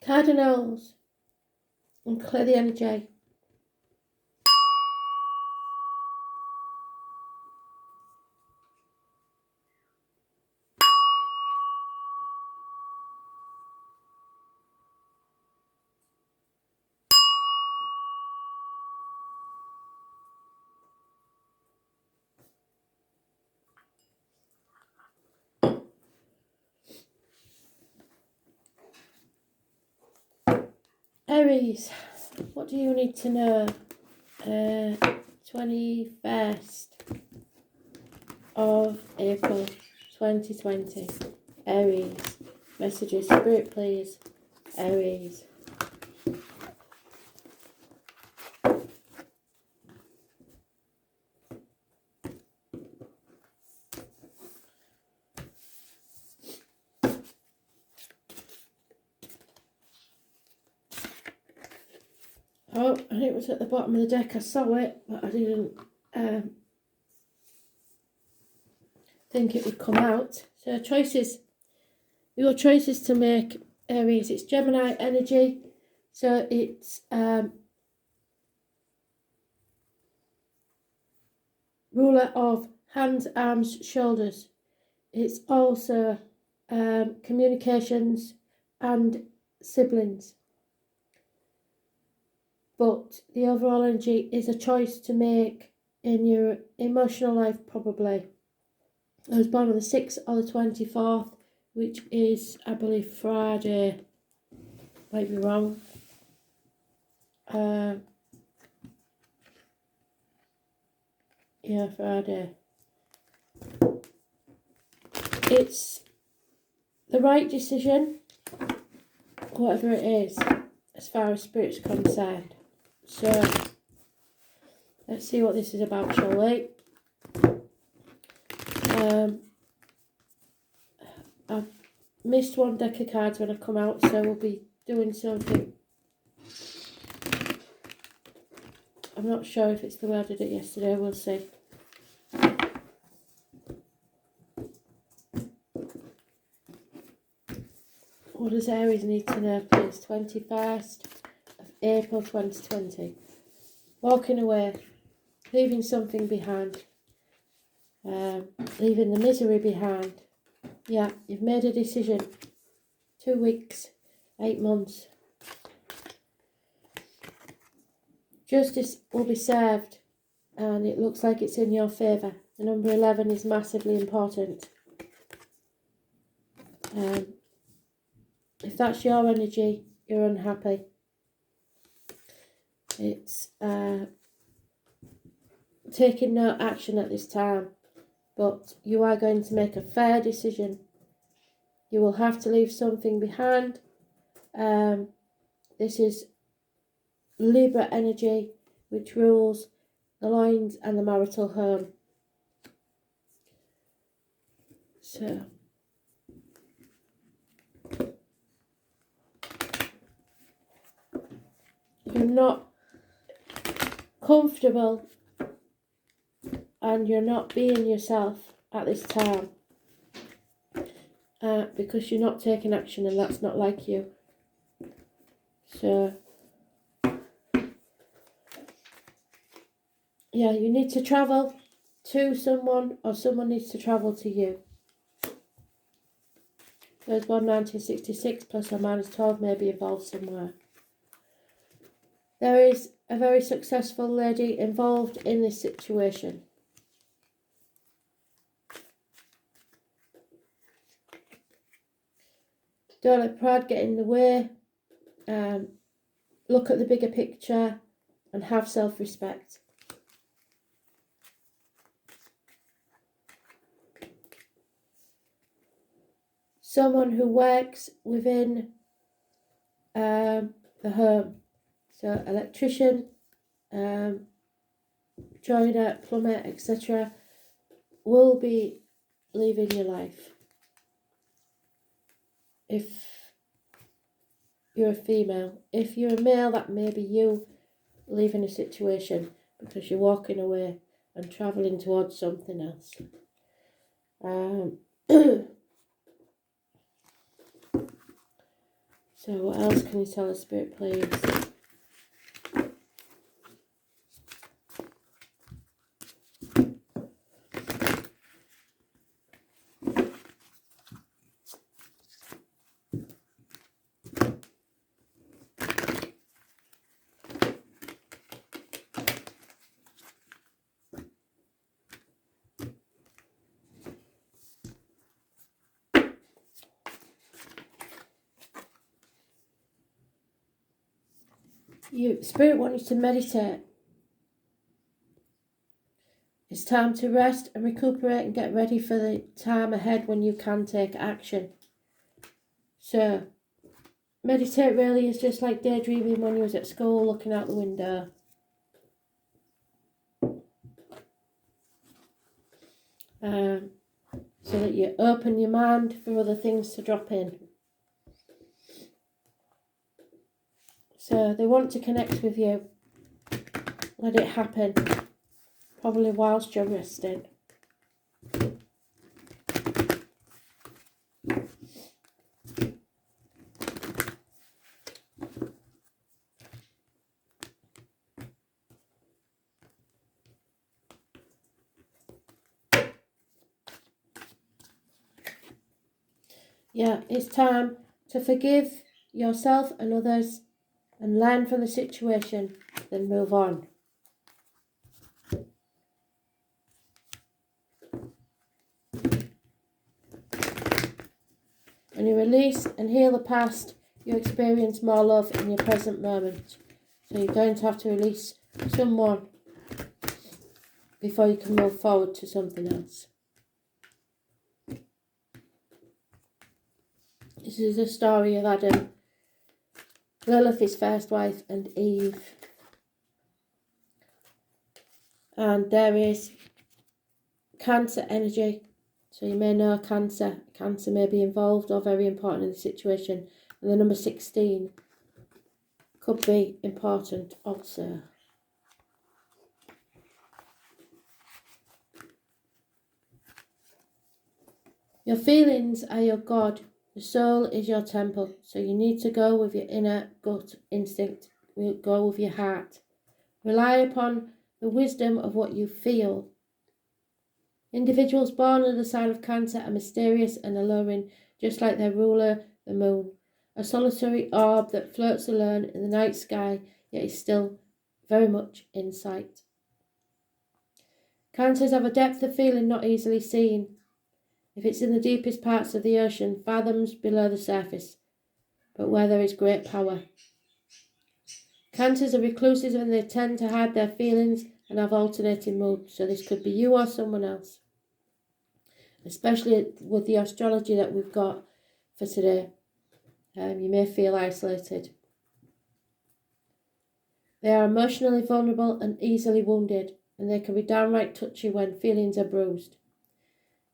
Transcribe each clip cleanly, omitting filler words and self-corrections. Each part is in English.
Cardinals, and clear the energy. Aries, what do you need to know? 21st of April 2020. Aries. Messages, Spirit please. Aries. Oh, and it was at the bottom of the deck. I saw it, but I didn't think it would come out. So choices, your choices to make, Aries. It's Gemini energy, so it's ruler of hands, arms, shoulders. It's also communications and siblings. But the overall energy is a choice to make in your emotional life, probably. I was born on the 6th or the 24th, which is, I believe, Friday. Might be wrong. Yeah, Friday. It's the right decision, whatever it is, as far as Spirit's concerned. So, let's see what this is about, shall we? I've missed one deck of cards when I come out, so we'll be doing something. I'm not sure if it's the way I did it yesterday, we'll see. What does Aries need to know, please? 21st of April 2020. Walking away, leaving something behind, leaving the misery behind. Yeah, you've made a decision. 2 weeks, 8 months. Justice will be served, and it looks like it's in your favour. The number 11 is massively important. If that's your energy, you're unhappy. It's taking no action at this time, but you are going to make a fair decision. You will have to leave something behind. This is Libra energy, which rules the lines and the marital home. So, you're not comfortable and you're not being yourself at this time because you're not taking action, and that's not like you. So, yeah, you need to travel to someone, or someone needs to travel to you. Those born 1966 plus or minus 12 may be involved somewhere. There is a very successful lady involved in this situation. Don't let pride get in the way. Look at the bigger picture and have self-respect. Someone who works within the home. So electrician, joiner, plumber, etc. will be leaving your life. If you're a female. If you're a male, that may be you leaving a situation because you're walking away and travelling towards something else. So what else can you tell us, Spirit, please? Spirit wants you to meditate. It's time to rest and recuperate and get ready for the time ahead when you can take action. So, meditate really is just like daydreaming when you was at school, looking out the window. So that you open your mind for other things to drop in. So they want to connect with you. Let it happen. Probably whilst you're resting. Yeah, it's time to forgive yourself and others and learn from the situation, then move on. When you release and heal the past, you experience more love in your present moment. So you're going to have to release someone before you can move forward to something else. This is the story of Adam, Lilith, his first wife, and Eve. And there is Cancer energy. So you may know Cancer. Cancer may be involved or very important in the situation. And the number 16 could be important also. Your feelings are your God. The soul is your temple. So you need to go with your inner gut instinct. Go with your heart. Rely upon the wisdom of what you feel. Individuals born under the sign of Cancer are mysterious and alluring, just like their ruler, the moon. A solitary orb that floats alone in the night sky, yet is still very much in sight. Cancers have a depth of feeling not easily seen. If it's in the deepest parts of the ocean, fathoms below the surface, but where there is great power. Cancers are reclusive and they tend to hide their feelings and have alternating moods, so this could be you or someone else. Especially with the astrology that we've got for today. You may feel isolated. They are emotionally vulnerable and easily wounded, and they can be downright touchy when feelings are bruised.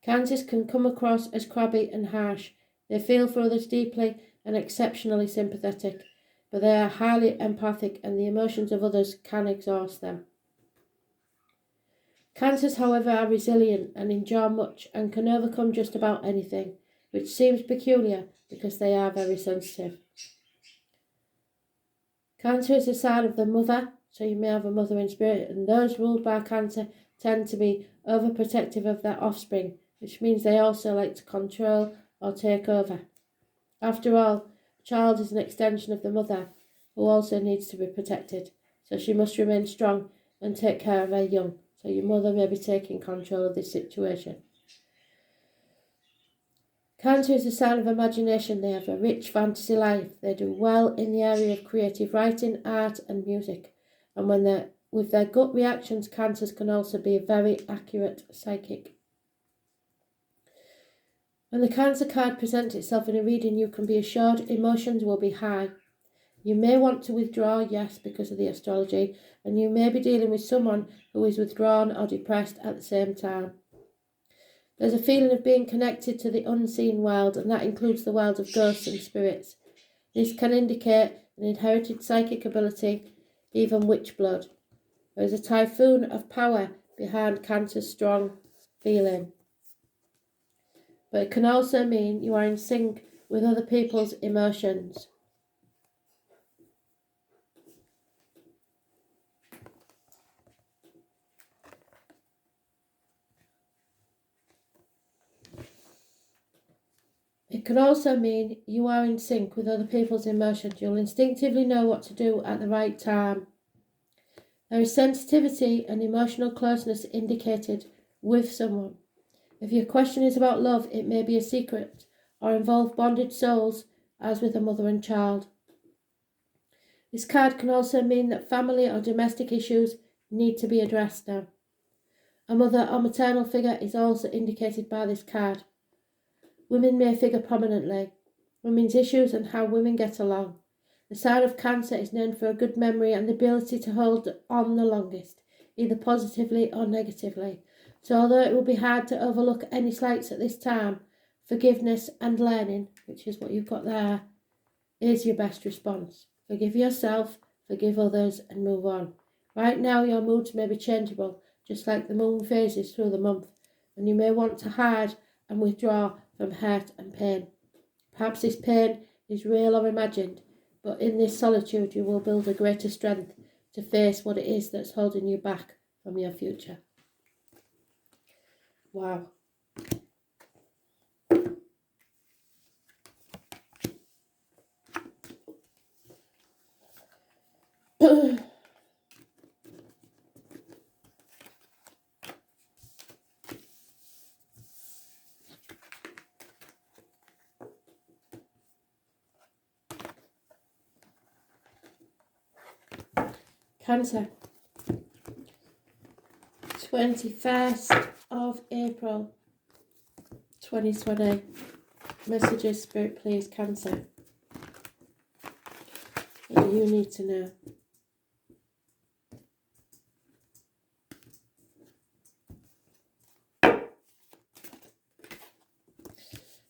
Cancers can come across as crabby and harsh. They feel for others deeply and exceptionally sympathetic, but they are highly empathic and the emotions of others can exhaust them. Cancers, however, are resilient and endure much and can overcome just about anything, which seems peculiar because they are very sensitive. Cancer is a sign of the mother, so you may have a mother in spirit, and those ruled by Cancer tend to be overprotective of their offspring, which means they also like to control or take over. After all, a child is an extension of the mother, who also needs to be protected, so she must remain strong and take care of her young, so your mother may be taking control of this situation. Cancer is a sign of imagination. They have a rich fantasy life. They do well in the area of creative writing, art and music. And with their gut reactions, Cancers can also be a very accurate psychic. When the Cancer card presents itself in a reading, you can be assured emotions will be high. You may want to withdraw, yes, because of the astrology, and you may be dealing with someone who is withdrawn or depressed at the same time. There's a feeling of being connected to the unseen world, and that includes the world of ghosts and spirits. This can indicate an inherited psychic ability, even witch blood. There is a typhoon of power behind Cancer's strong feeling. But it can also mean you are in sync with other people's emotions. It can also mean you are in sync with other people's emotions. You'll instinctively know what to do at the right time. There is sensitivity and emotional closeness indicated with someone. If your question is about love, it may be a secret or involve bonded souls, as with a mother and child. This card can also mean that family or domestic issues need to be addressed now. A mother or maternal figure is also indicated by this card. Women may figure prominently. Women's issues and how women get along. The sign of Cancer is known for a good memory and the ability to hold on the longest, either positively or negatively. So although it will be hard to overlook any slights at this time, forgiveness and learning, which is what you've got there, is your best response. Forgive yourself, forgive others, and move on. Right now your moods may be changeable, just like the moon phases through the month, and you may want to hide and withdraw from hurt and pain. Perhaps this pain is real or imagined, but in this solitude you will build a greater strength to face what it is that's holding you back from your future. Wow. Cancer. 21st of April 2020. Messages, Spirit, please, Cancer. What do you need to know?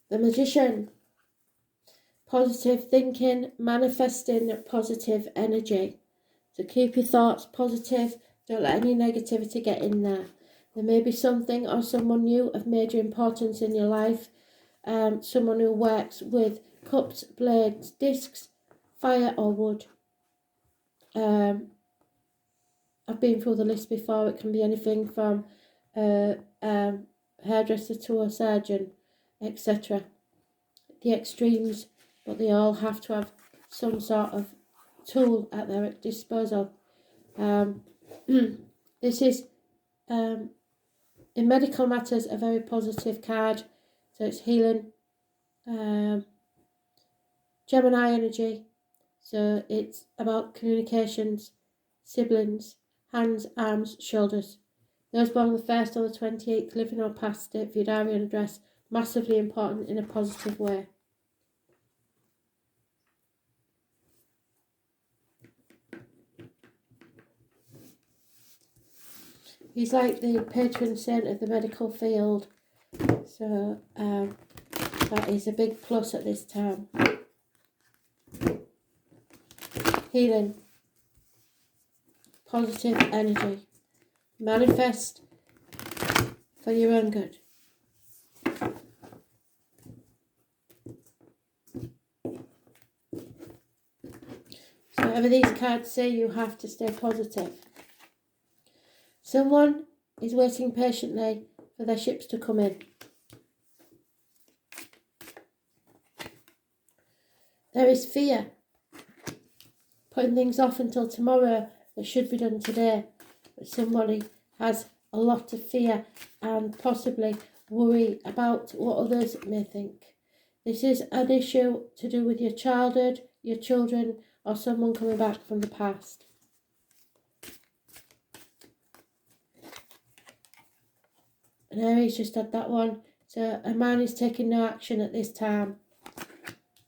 The Magician. Positive thinking, manifesting positive energy. So keep your thoughts positive. Don't let any negativity get in there. There may be something or someone new of major importance in your life. Someone who works with cups, blades, discs, fire or wood. I've been through the list before. It can be anything from hairdresser to a surgeon, etc. The extremes, but they all have to have some sort of tool at their disposal. This is, in medical matters, a very positive card. So it's healing. Gemini energy. So it's about communications, siblings, hands, arms, shoulders. Those born on the 1st or the 28th, living or past it, for your diary and address, massively important in a positive way. He's like the patron saint of the medical field, so that is a big plus at this time. Healing, positive energy, manifest for your own good. So whatever these cards say, you have to stay positive. Someone is waiting patiently for their ships to come in. There is fear, putting things off until tomorrow that should be done today. But somebody has a lot of fear and possibly worry about what others may think. This is an issue to do with your childhood, your children, or someone coming back from the past. And Aries just had that one. So a man is taking no action at this time.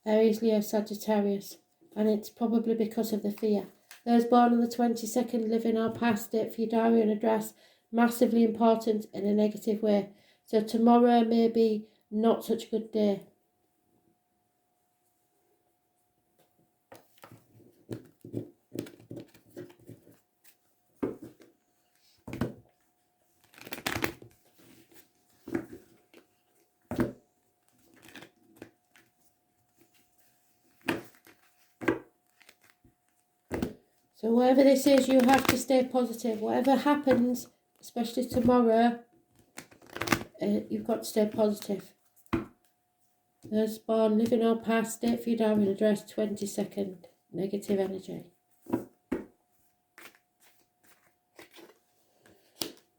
Aries, Leo, Sagittarius. And it's probably because of the fear. Those born on the 22nd, living or past it, for your diary and address, massively important in a negative way. So tomorrow may be not such a good day. So whatever this is, you have to stay positive. Whatever happens, especially tomorrow, you've got to stay positive. Those born, living or past, date for your diary address, 22nd. Negative energy.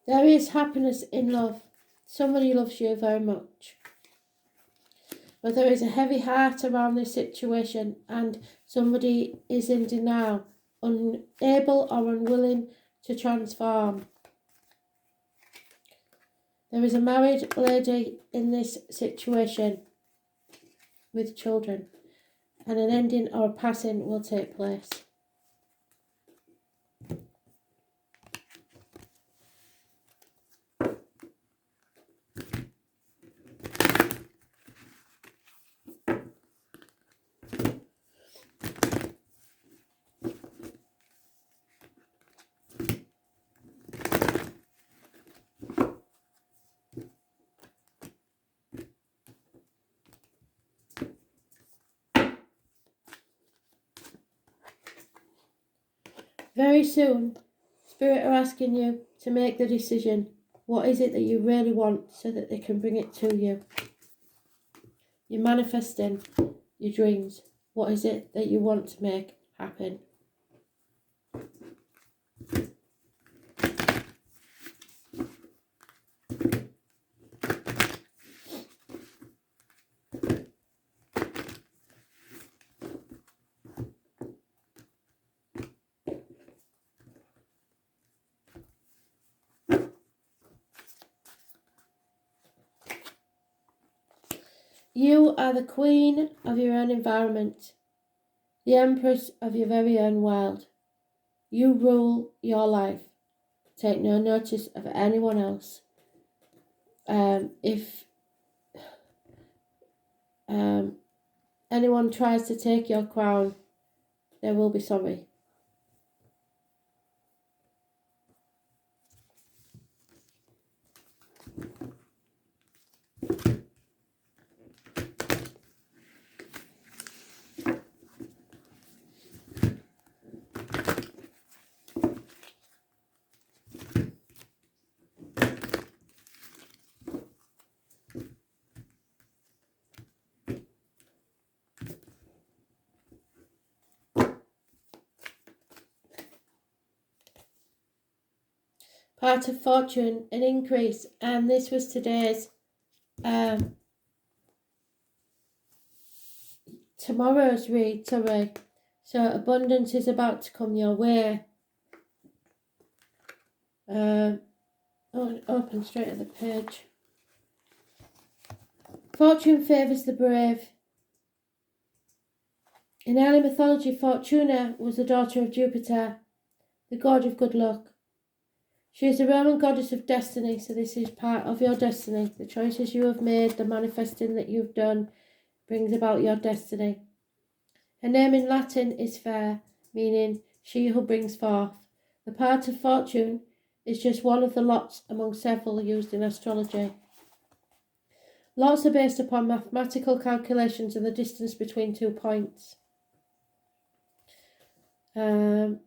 There is happiness in love. Somebody loves you very much. But there is a heavy heart around this situation, and somebody is in denial, unable or unwilling to transform. There is a married lady in this situation with children, and an ending or a passing will take place. Very soon, Spirit are asking you to make the decision. What is it that you really want, so that they can bring it to you? You're manifesting your dreams. What is it that you want to make happen? You are the queen of your own environment, the empress of your very own world. You rule your life. Take no notice of anyone else. If anyone tries to take your crown, they will be sorry. Part of fortune, an increase, and this was today's tomorrow's read, sorry. So abundance is about to come your way. Open straight at the page. Fortune favours the brave. In early mythology, Fortuna was the daughter of Jupiter, the god of good luck. She is the Roman goddess of destiny, so this is part of your destiny. The choices you have made, the manifesting that you've done, brings about your destiny. Her name in Latin is fair, meaning she who brings forth. The part of fortune is just one of the lots among several used in astrology. Lots are based upon mathematical calculations of the distance between 2 points. Many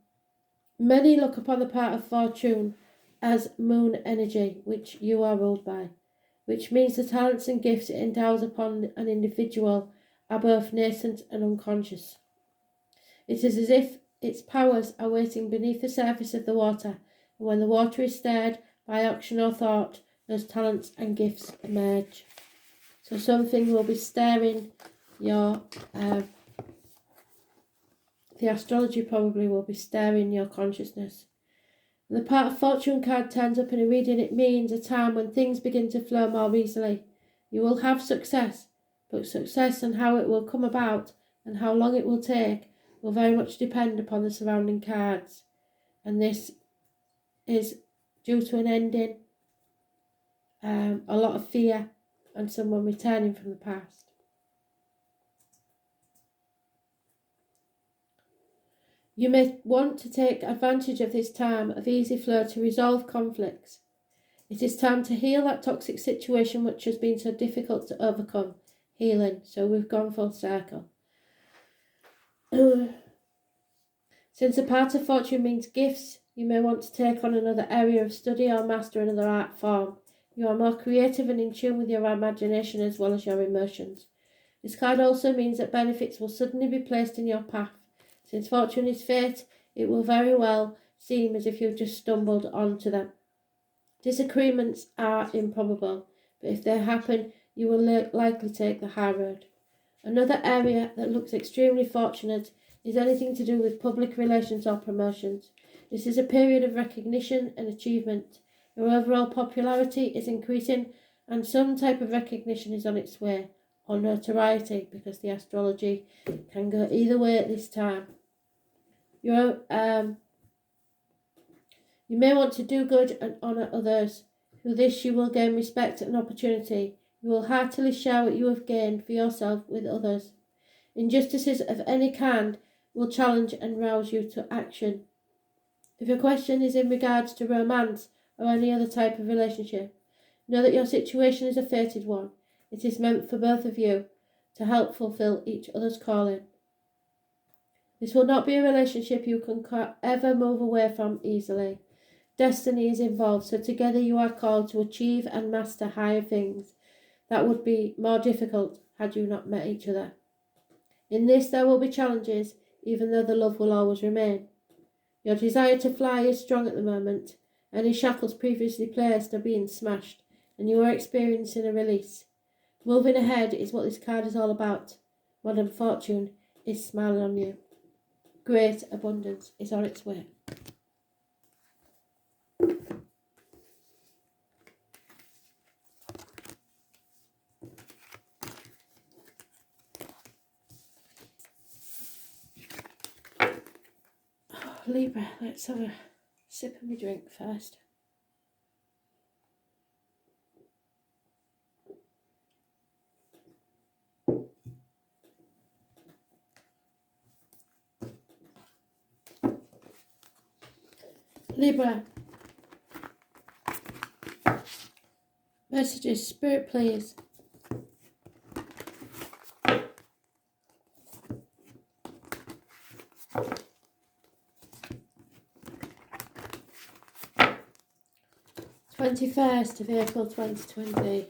look upon the part of fortune as moon energy, which you are ruled by, which means the talents and gifts it endows upon an individual are both nascent and unconscious. It is as if its powers are waiting beneath the surface of the water, and when the water is stirred by action or thought, those talents and gifts emerge. So something will be stirring your, the astrology probably will be stirring your consciousness. When the part of fortune card turns up in a reading, it means a time when things begin to flow more easily. You will have success, but success and how it will come about and how long it will take will very much depend upon the surrounding cards. And this is due to an ending, a lot of fear, and someone returning from the past. You may want to take advantage of this time of easy flow to resolve conflicts. It is time to heal that toxic situation which has been so difficult to overcome. Healing. So we've gone full circle. Since a part of fortune means gifts, you may want to take on another area of study or master another art form. You are more creative and in tune with your imagination as well as your emotions. This card also means that benefits will suddenly be placed in your path. Since fortune is fate, it will very well seem as if you've just stumbled onto them. Disagreements are improbable, but if they happen, you will likely take the high road. Another area that looks extremely fortunate is anything to do with public relations or promotions. This is a period of recognition and achievement. Your overall popularity is increasing and some type of recognition is on its way, or notoriety, because the astrology can go either way at this time. You may want to do good and honour others. Through this you will gain respect and opportunity. You will heartily share what you have gained for yourself with others. Injustices of any kind will challenge and rouse you to action. If your question is in regards to romance or any other type of relationship, know that your situation is a fated one. It is meant for both of you to help fulfill each other's calling. This will not be a relationship you can ever move away from easily. Destiny is involved, so together you are called to achieve and master higher things that would be more difficult had you not met each other. In this there will be challenges, even though the love will always remain. Your desire to fly is strong at the moment. Any shackles previously placed are being smashed, and you are experiencing a release. Moving ahead is what this card is all about. Modern fortune is smiling on you. Great abundance is on its way. Libra, let's have a sip of my drink first. Libra. Messages, Spirit please. First of April 2020.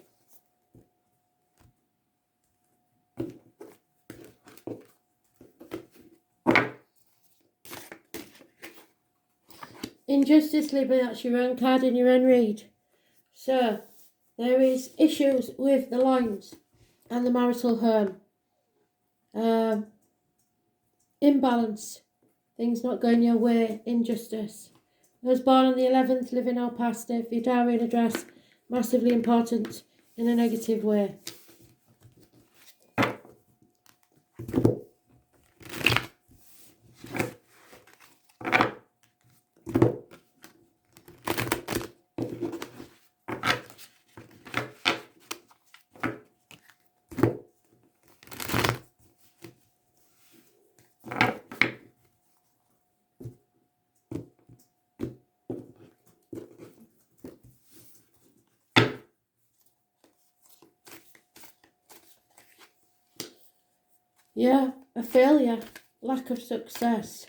Injustice, Libra, that's your own card in your own read. So, there is issues with the loins and the marital home. Imbalance, things not going your way, injustice. Those born on the 11th, living or past it, Vidarian address, massively important in a negative way. Yeah, a failure, lack of success.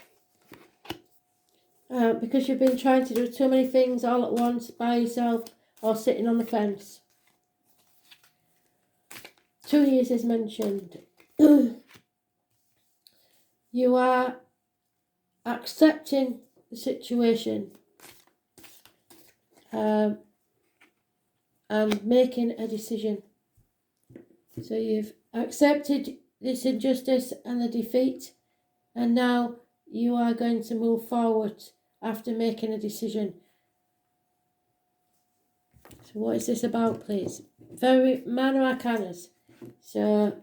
Because you've been trying to do too many things all at once by yourself or sitting on the fence. 2 years is mentioned. You are accepting the situation and making a decision. So you've accepted this injustice and the defeat, and now you are going to move forward after making a decision. So what is this about, please? Very minor arcanas. So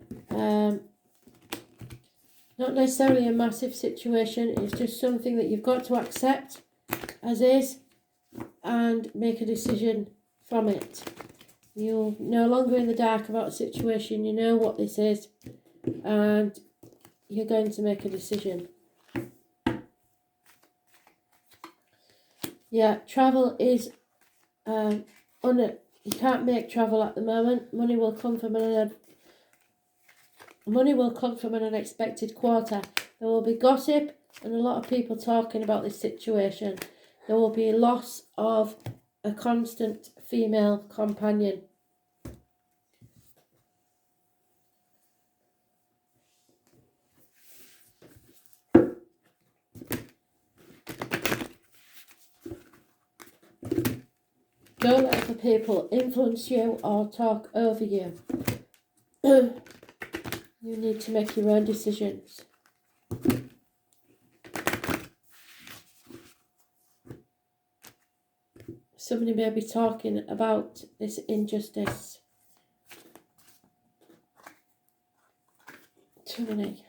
not necessarily a massive situation, it's just something that you've got to accept as is and make a decision from it. You're no longer in the dark about a situation, you know what this is, and you're going to make a decision. Yeah, travel is you can't make travel at the moment. Money will come from an unexpected quarter. There will be gossip and a lot of people talking about this situation. There will be a loss of a constant female companion. Don't let other people influence you or talk over you. You need to make your own decisions. Somebody may be talking about this injustice. Too many.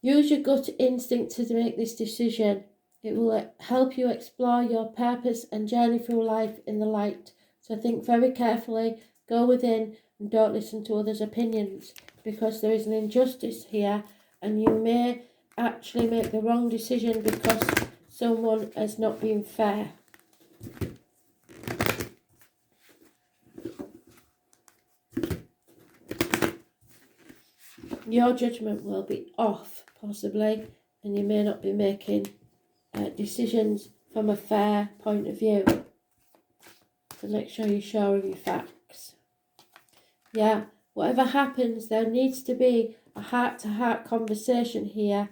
Use your gut instinct to make this decision. It will help you explore your purpose and journey through life in the light. So think very carefully, go within, and don't listen to others' opinions, because there is an injustice here and you may actually make the wrong decision because someone has not been fair. Your judgment will be off, possibly, and you may not be making decisions from a fair point of view. So make sure you're sure of your facts. Yeah, whatever happens, there needs to be a heart-to-heart conversation here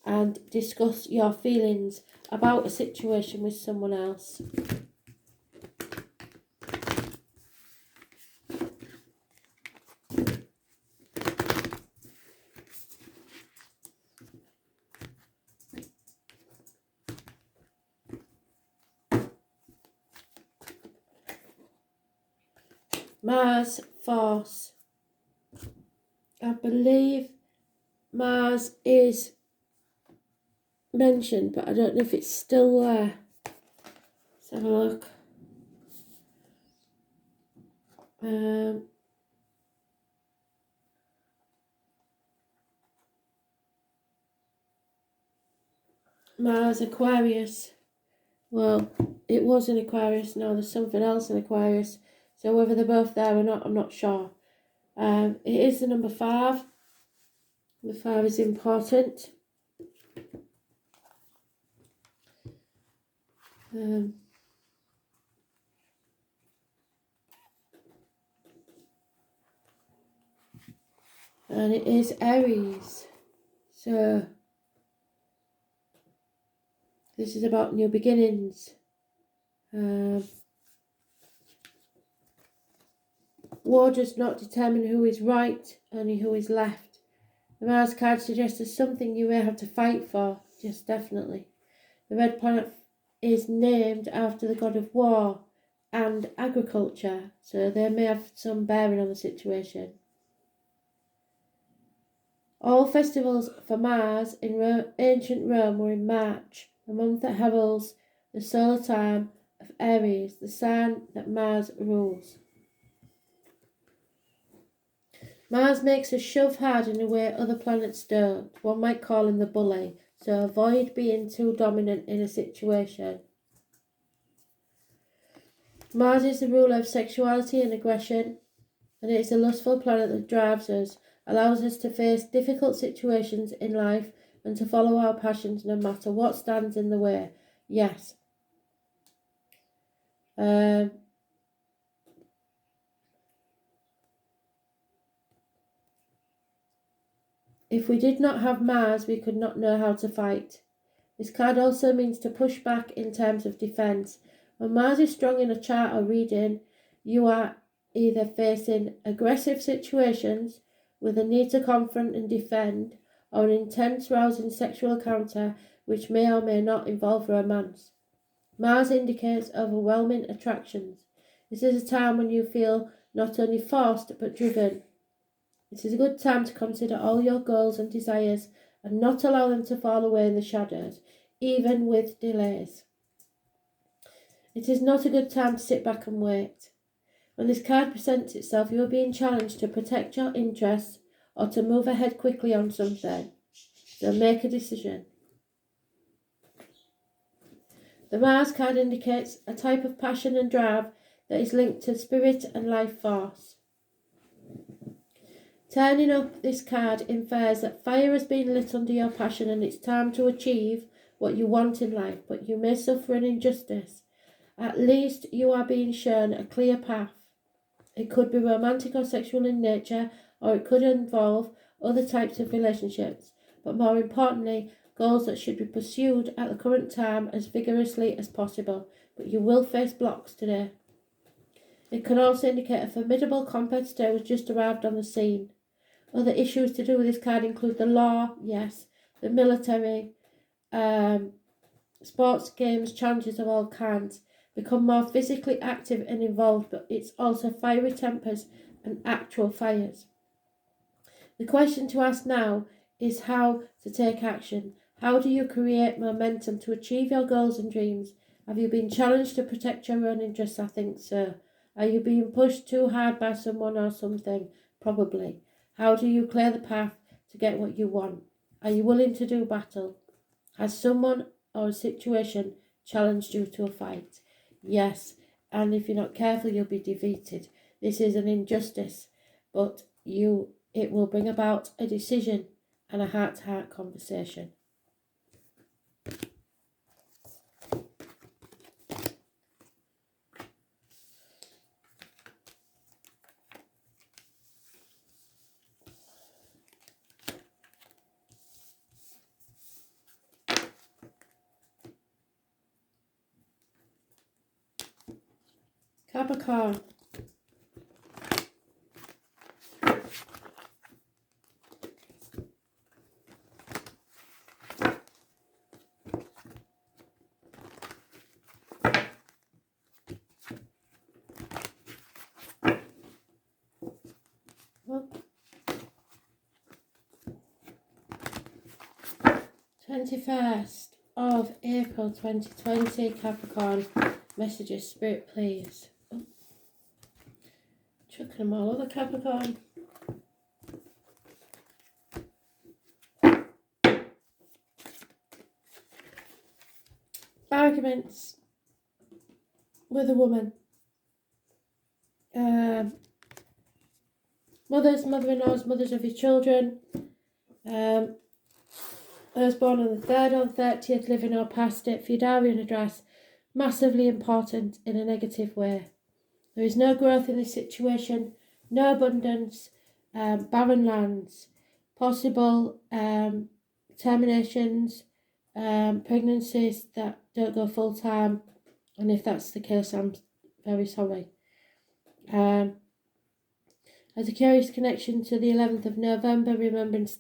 and discuss your feelings about a situation with someone else. Mars force. I believe Mars is mentioned, but I don't know if it's still there. Let's have a look. Mars Aquarius. Well, it was in Aquarius, now there's something else in Aquarius. So whether they're both there or not, I'm not sure. It is the number 5. The 5 is important. And it is Aries. So this is about new beginnings. War does not determine who is right, only who is left. The Mars card suggests there's something you may have to fight for. Yes, definitely. The red planet is named after the god of war and agriculture, so they may have some bearing on the situation. All festivals for Mars in ancient Rome were in March, the month that heralds the solar time of Aries, the sign that Mars rules. Mars makes us shove hard in a way other planets don't. One might call him the bully, so avoid being too dominant in a situation. Mars is the ruler of sexuality and aggression, and it is a lustful planet that drives us, allows us to face difficult situations in life and to follow our passions no matter what stands in the way. Yes. If we did not have Mars, we could not know how to fight. This card also means to push back in terms of defence. When Mars is strong in a chart or reading, you are either facing aggressive situations with a need to confront and defend, or an intense, rousing sexual encounter which may or may not involve romance. Mars indicates overwhelming attractions. This is a time when you feel not only forced but driven. It is a good time to consider all your goals and desires and not allow them to fall away in the shadows, even with delays. It is not a good time to sit back and wait. When this card presents itself, you are being challenged to protect your interests or to move ahead quickly on something. So make a decision. The Mars card indicates a type of passion and drive that is linked to spirit and life force. Turning up this card infers that fire has been lit under your passion and it's time to achieve what you want in life, but you may suffer an injustice. At least you are being shown a clear path. It could be romantic or sexual in nature, or it could involve other types of relationships, but more importantly, goals that should be pursued at the current time as vigorously as possible, but you will face blocks today. It can also indicate a formidable competitor who has just arrived on the scene. Other issues to do with this card include the law, yes, the military, sports, games, challenges of all kinds. Become more physically active and involved, but it's also fiery tempers and actual fires. The question to ask now is how to take action. How do you create momentum to achieve your goals and dreams? Have you been challenged to protect your own interests? I think so. Are you being pushed too hard by someone or something? Probably. How do you clear the path to get what you want? Are you willing to do battle? Has someone or a situation challenged you to a fight? Yes, and if you're not careful, you'll be defeated. This is an injustice, but it will bring about a decision and a heart-to-heart conversation. Capricorn. Well, 21st of April 2020, Capricorn. Messages, Spirit, please. Oh. Chucking them all over, Capricorn. Arguments with a woman. Mothers, mother-in-laws, mothers of your children. I was born on the 3rd or 30th, living or past it. For your diary and address, massively important in a negative way. There is no growth in this situation, no abundance, barren lands, possible terminations, pregnancies that don't go full time, and if that's the case, I'm very sorry. As a curious connection to the 11th of November, remembrance